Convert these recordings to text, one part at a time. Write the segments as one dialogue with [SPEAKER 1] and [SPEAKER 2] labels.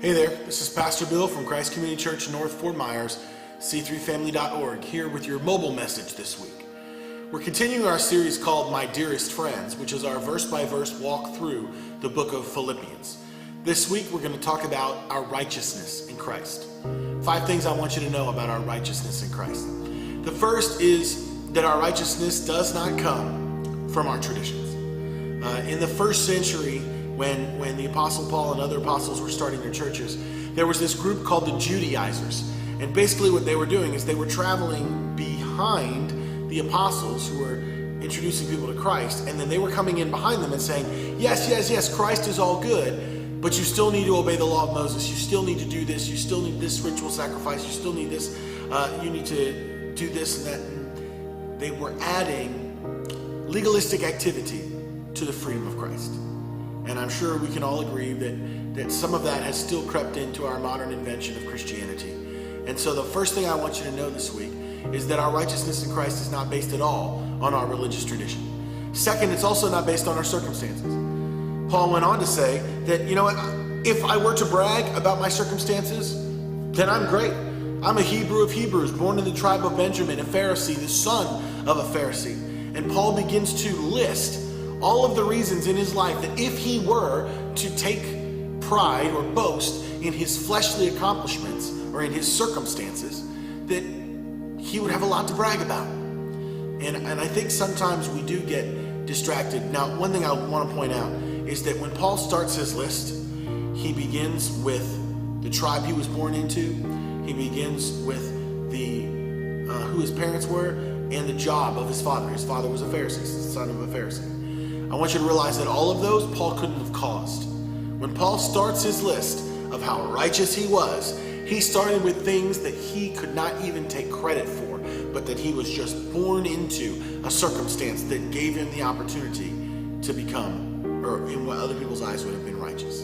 [SPEAKER 1] Hey there, this is Pastor Bill from Christ Community Church North Fort Myers, c3family.org, here with your mobile message this week. We're continuing our series called My Dearest Friends, which is our verse-by-verse walk through the book of Philippians. This week we're going to talk about our righteousness in Christ. 5 things I want you to know about our righteousness in Christ. The first is that our righteousness does not come from our traditions. In the first century, when the Apostle Paul and other apostles were starting their churches, there was this group called the Judaizers. And basically what they were doing is they were traveling behind the apostles who were introducing people to Christ, and then they were coming in behind them and saying, yes, Christ is all good, but you still need to obey the law of Moses, you still need to do this, you still need this ritual sacrifice, you still need this, you need to do this and that. And they were adding legalistic activity to the freedom of Christ. And I'm sure we can all agree that some of that has still crept into our modern invention of Christianity. And so the first thing I want you to know this week is that our righteousness in Christ is not based at all on our religious tradition. Second, it's also not based on our circumstances. Paul went on to say that, you know what, if I were to brag about my circumstances, then I'm great. I'm a Hebrew of Hebrews, born in the tribe of Benjamin, a Pharisee, the son of a Pharisee. And Paul begins to list all of the reasons in his life that if he were to take pride or boast in his fleshly accomplishments or in his circumstances, that he would have a lot to brag about. And I think sometimes we do get distracted. Now, one thing I want to point out is that when Paul starts his list, he begins with the tribe he was born into, he begins with who his parents were, and the job of his father. His father was a Pharisee, the son of a Pharisee. I want you to realize that all of those Paul couldn't have caused. When Paul starts his list of how righteous he was, he started with things that he could not even take credit for, but that he was just born into a circumstance that gave him the opportunity to become, or in what other people's eyes would have been, righteous.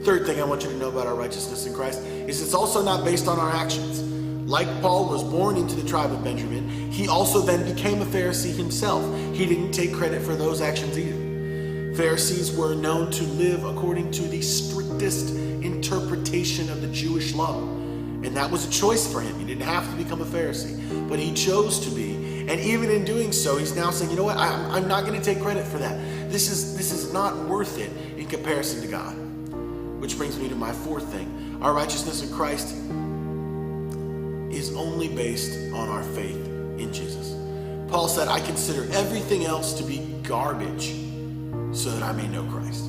[SPEAKER 1] Third thing I want you to know about our righteousness in Christ is it's also not based on our actions. Like Paul was born into the tribe of Benjamin, he also then became a Pharisee himself. He didn't take credit for those actions either. Pharisees were known to live according to the strictest interpretation of the Jewish law. And that was a choice for him. He didn't have to become a Pharisee, but he chose to be. And even in doing so, he's now saying, you know what, I'm not going to take credit for that. This is not worth it in comparison to God. Which brings me to my fourth thing. Our righteousness in Christ is only based on our faith in Jesus. Paul said, I consider everything else to be garbage so that I may know Christ.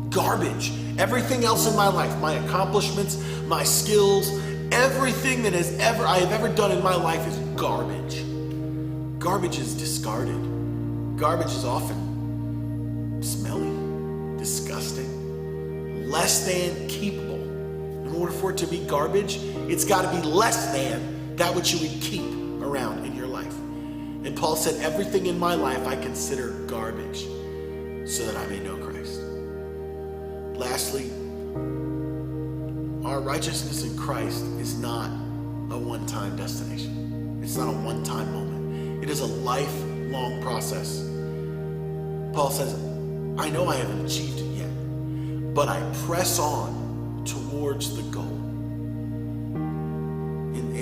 [SPEAKER 1] Garbage. Everything else in my life, my accomplishments, my skills, everything that I have ever done in my life is garbage. Garbage is discarded. Garbage is often smelly, disgusting, less than keepable. In order for it to be garbage, it's got to be less than that which you would keep around in your life. And Paul said, everything in my life I consider garbage so that I may know Christ. Lastly, our righteousness in Christ is not a one-time destination. It's not a one-time moment. It is a lifelong process. Paul says, I know I haven't achieved it yet, but I press on towards the goal.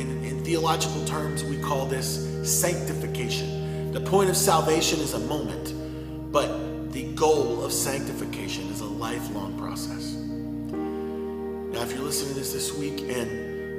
[SPEAKER 1] In theological terms, we call this sanctification. The point of salvation is a moment, but the goal of sanctification is a lifelong process. Now, if you're listening to this week and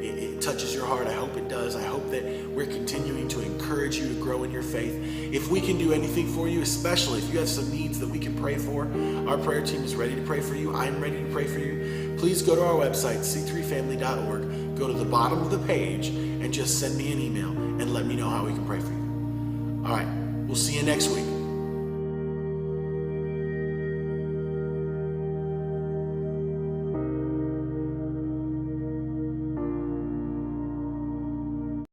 [SPEAKER 1] it touches your heart, I hope it does. I hope that we're continuing to encourage you to grow in your faith. If we can do anything for you, especially if you have some needs that we can pray for, our prayer team is ready to pray for you. I'm ready to pray for you. Please go to our website, c3family.org. Go to the bottom of the page and just send me an email and let me know how we can pray for you. All right, we'll see you next week.